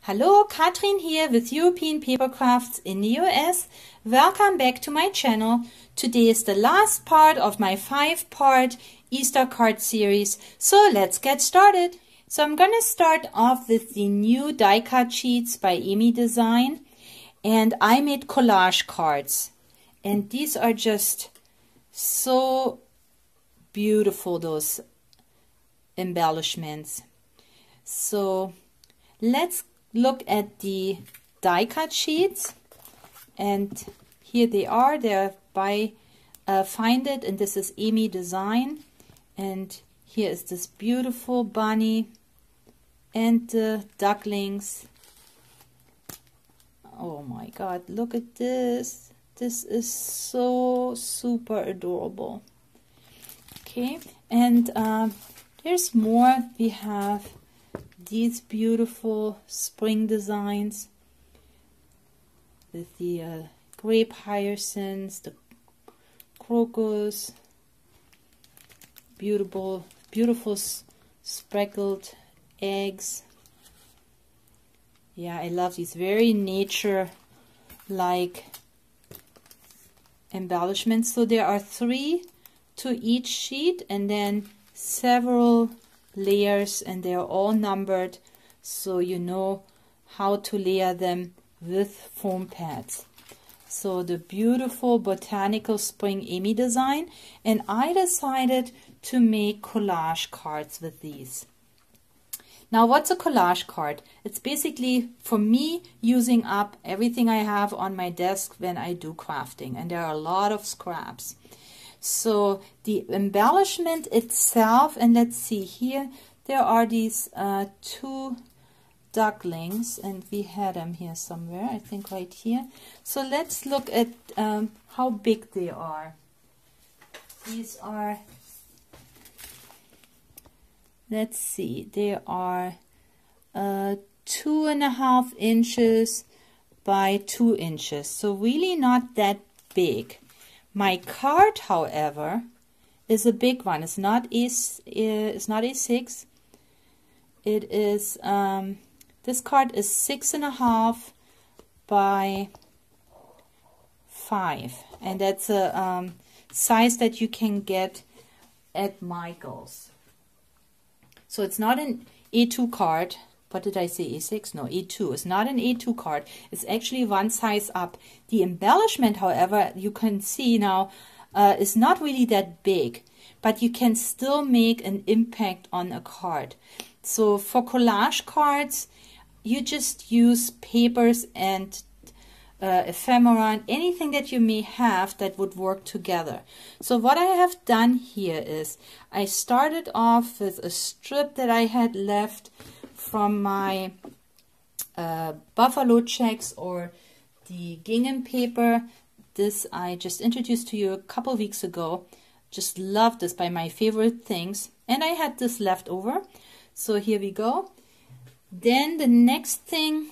Hello, Katrin here with European Paper Crafts in the US. Welcome back to my channel. Today is the last part of my 5-part Easter card series, so let's get started. So I'm going to start off with the new die cut sheets by Amy Design, and I made collage cards, and these are just so beautiful, those embellishments. So let's look at the die cut sheets, and here they are. They're by Find It, and this is Amy Design, and here is this beautiful bunny and the ducklings. Oh my god, look at this. This is so super adorable. Okay, and there's more. We have these beautiful spring designs with the grape hyacinths, the crocus, beautiful speckled eggs. Yeah, I love these very nature-like embellishments. So there are 3 to each sheet, and then several layers, and they are all numbered, so you know how to layer them with foam pads. So the beautiful botanical spring Amy Design, and I decided to make collage cards with these. Now, what's a collage card? It's basically, for me, using up everything I have on my desk when I do crafting, and there are a lot of scraps. So the embellishment itself, and let's see here, there are these 2 ducklings, and we had them here somewhere, I think right here. So let's look at how big they are. These are, let's see, they are 2.5 inches by 2 inches, so really not that big. My card, however, is a big one. It's not A6. It is this card is 6.5 by 5, and that's a size that you can get at Michael's. So it's not an A2 card. What did I say? A6? No, A2. It's not an A2 card. It's actually one size up. The embellishment, however, you can see now, is not really that big, but you can still make an impact on a card. So for collage cards, you just use papers and ephemera and anything that you may have that would work together. So what I have done here is I started off with a strip that I had left from my buffalo checks or the gingham paper. This I just introduced to you a couple weeks ago. Just love this, by my favorite things, and I had this left over, so here we go. Then the next thing,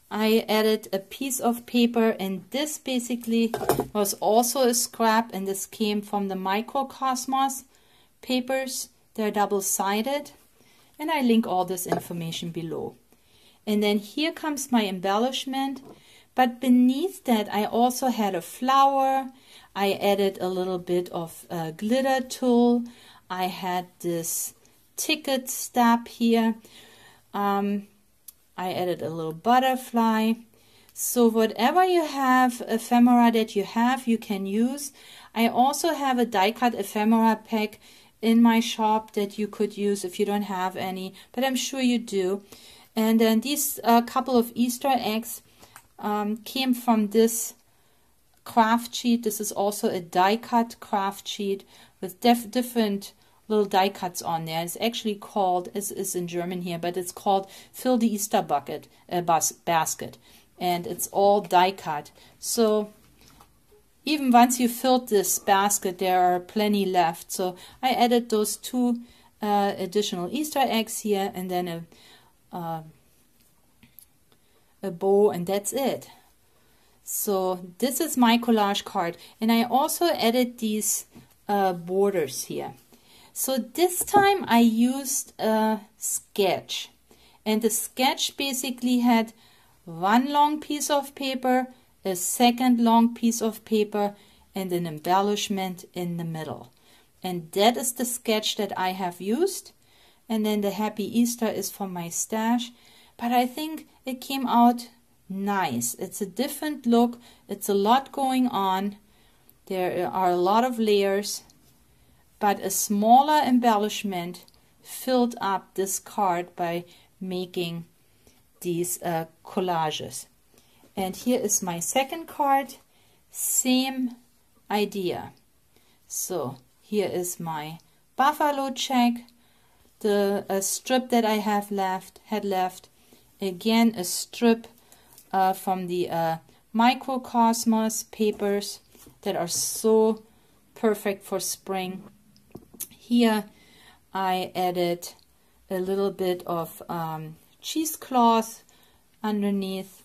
I added a piece of paper, and this basically was also a scrap, and this came from the Microcosmos papers. They're double-sided, and I link all this information below. And then here comes my embellishment, but beneath that I also had a flower. I added a little bit of glitter tulle. I had this ticket stub here. I added a little butterfly. So whatever you have, ephemera that you have, you can use. I also have a die cut ephemera pack in my shop that you could use if you don't have any, but I'm sure you do. And then these couple of Easter eggs came from this craft sheet. This is also a die cut craft sheet with different little die cuts on there. It's actually called, it's in German here, but it's called Fill the Easter Bucket basket, and it's all die cut. So even once you filled this basket, there are plenty left. So I added those 2 additional Easter eggs here, and then a bow, and that's it. So this is my collage card, and I also added these borders here. So this time I used a sketch, And the sketch basically had one long piece of paper, a second long piece of paper, and an embellishment in the middle. And that is the sketch that I have used. And then the Happy Easter is from my stash. But I think it came out nice. It's a different look. It's a lot going on. There are a lot of layers. But a smaller embellishment filled up this card by making these collages. And here is my second card. Same idea. So here is my buffalo check, the strip that I had left. Again, a strip from the Microcosmos papers that are so perfect for spring. Here I added a little bit of cheesecloth underneath,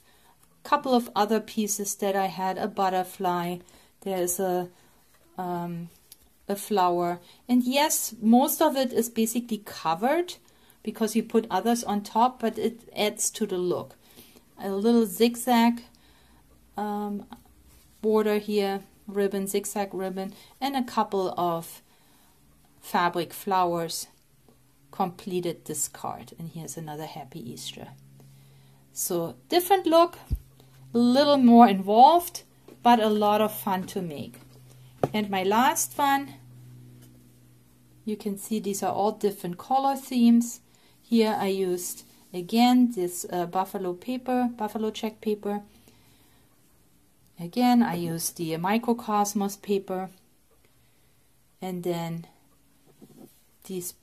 a couple of other pieces that I had, a butterfly, there's a flower, and yes, most of it is basically covered because you put others on top, but it adds to the look. A little zigzag border here, ribbon, zigzag ribbon, and a couple of fabric flowers completed this card. And here's another Happy Easter. So different look, a little more involved, but a lot of fun to make. And my last one, you can see these are all different color themes. Here I used again this buffalo check paper. Again I used the Microcosmos paper, and then these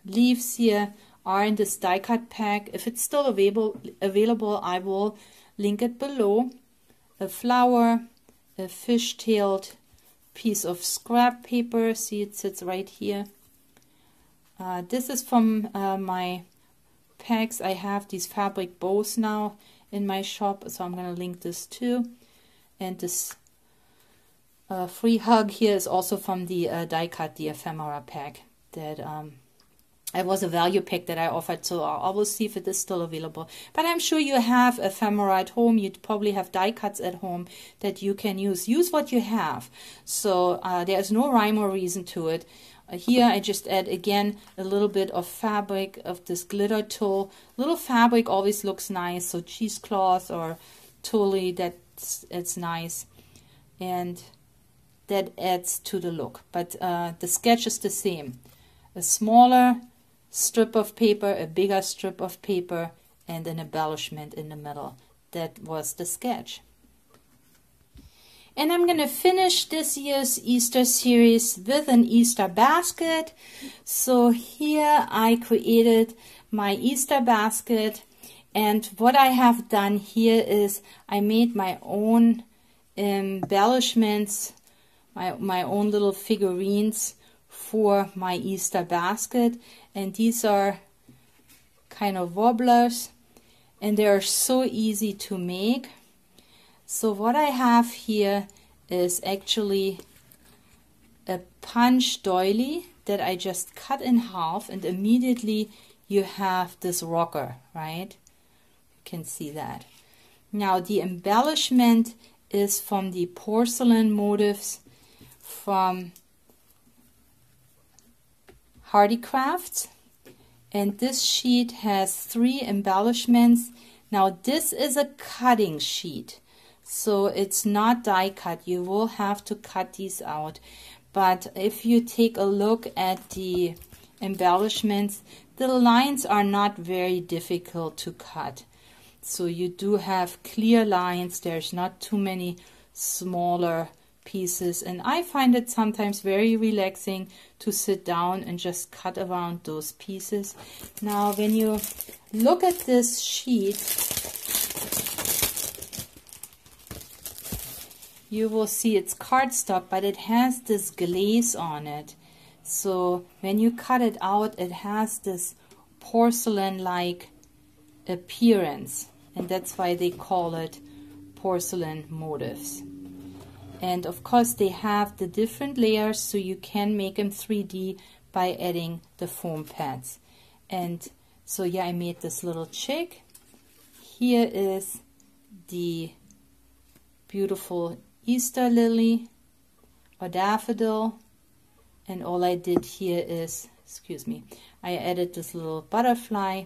leaves here are in this die cut pack. If it's still available, I will link it below. A flower, a fish-tailed piece of scrap paper. See, it sits right here. This is from my packs. I have these fabric bows now in my shop, so I'm going to link this too. And this free hug here is also from the die cut, the ephemera pack that it was a value pack that I offered, so I will see if it is still available. But I'm sure you have ephemera at home. You probably have die cuts at home that you can use. Use what you have. So there's no rhyme or reason to it. Here I just add again a little bit of fabric of this glitter tulle. Little fabric always looks nice, so cheesecloth or tulle, it's nice, and that adds to the look. But the sketch is the same. A smaller strip of paper, a bigger strip of paper, and an embellishment in the middle. That was the sketch. And I'm going to finish this year's Easter series with an Easter basket. So here I created my Easter basket, and what I have done here is I made my own embellishments, my own little figurines for my Easter basket, and these are kind of wobblers, and they are so easy to make. So what I have here is actually a punch doily that I just cut in half, and immediately you have this rocker, right? You can see that. Now the embellishment is from the porcelain motifs from Hardy Crafts, and this sheet has 3 embellishments. Now this is a cutting sheet, so it's not die cut. You will have to cut these out. But if you take a look at the embellishments, the lines are not very difficult to cut. So you do have clear lines. There's not too many smaller pieces, and I find it sometimes very relaxing to sit down and just cut around those pieces. Now when you look at this sheet, you will see it's cardstock, but it has this glaze on it. So when you cut it out, it has this porcelain-like appearance, and that's why they call it porcelain motifs. And of course they have the different layers, so you can make them 3D by adding the foam pads. And So yeah, I made this little chick. Here is the beautiful Easter lily or daffodil, and all I did here is, excuse me, I added this little butterfly,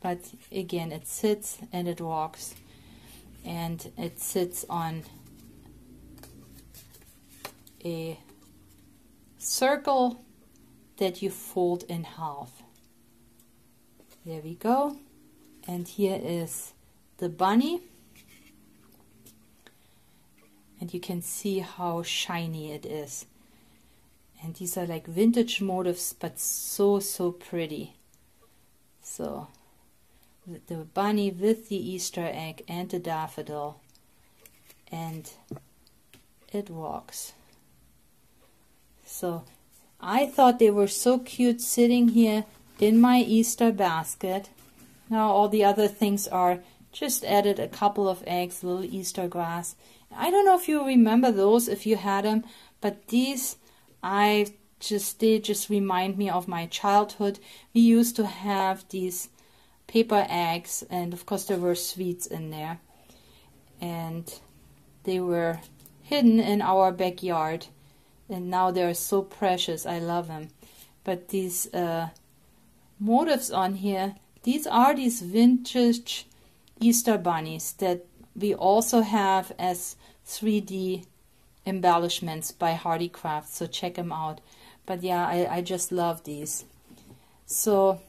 but again it sits and it walks, and it sits on a circle that you fold in half. There we go. And here is the bunny, and you can see how shiny it is. And these are like vintage motifs, but so pretty. So the bunny with the Easter egg and the daffodil, and it walks. So I thought they were so cute sitting here in my Easter basket. Now all the other things are just added a couple of eggs, little Easter grass. I don't know if you remember those, if you had them, but these they just remind me of my childhood. We used to have these paper eggs, and of course there were sweets in there, and they were hidden in our backyard, and now they're so precious. I love them. But these motifs on here, these are these vintage Easter bunnies that we also have as 3D embellishments by Hardy Crafts, so check them out. But yeah, I just love these. So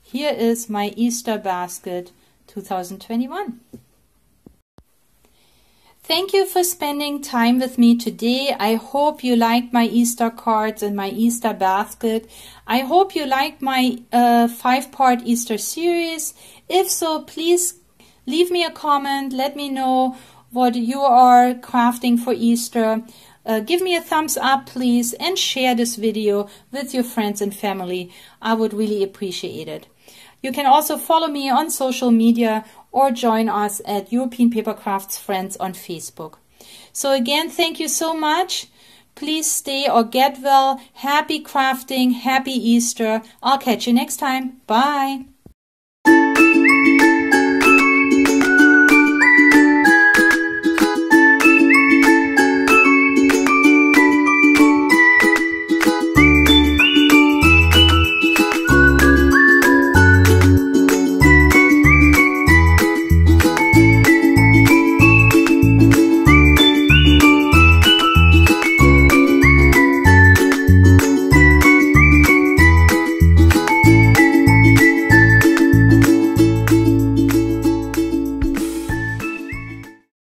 here is my Easter basket 2021. Thank you for spending time with me today. I hope you liked my Easter cards and my Easter basket. I hope you liked my 5-part Easter series. If so, please leave me a comment. Let me know what you are crafting for Easter. Give me a thumbs up, please, and share this video with your friends and family. I would really appreciate it. You can also follow me on social media or join us at European Paper Crafts Friends on Facebook. So again, thank you so much. Please stay or get well. Happy crafting. Happy Easter. I'll catch you next time. Bye.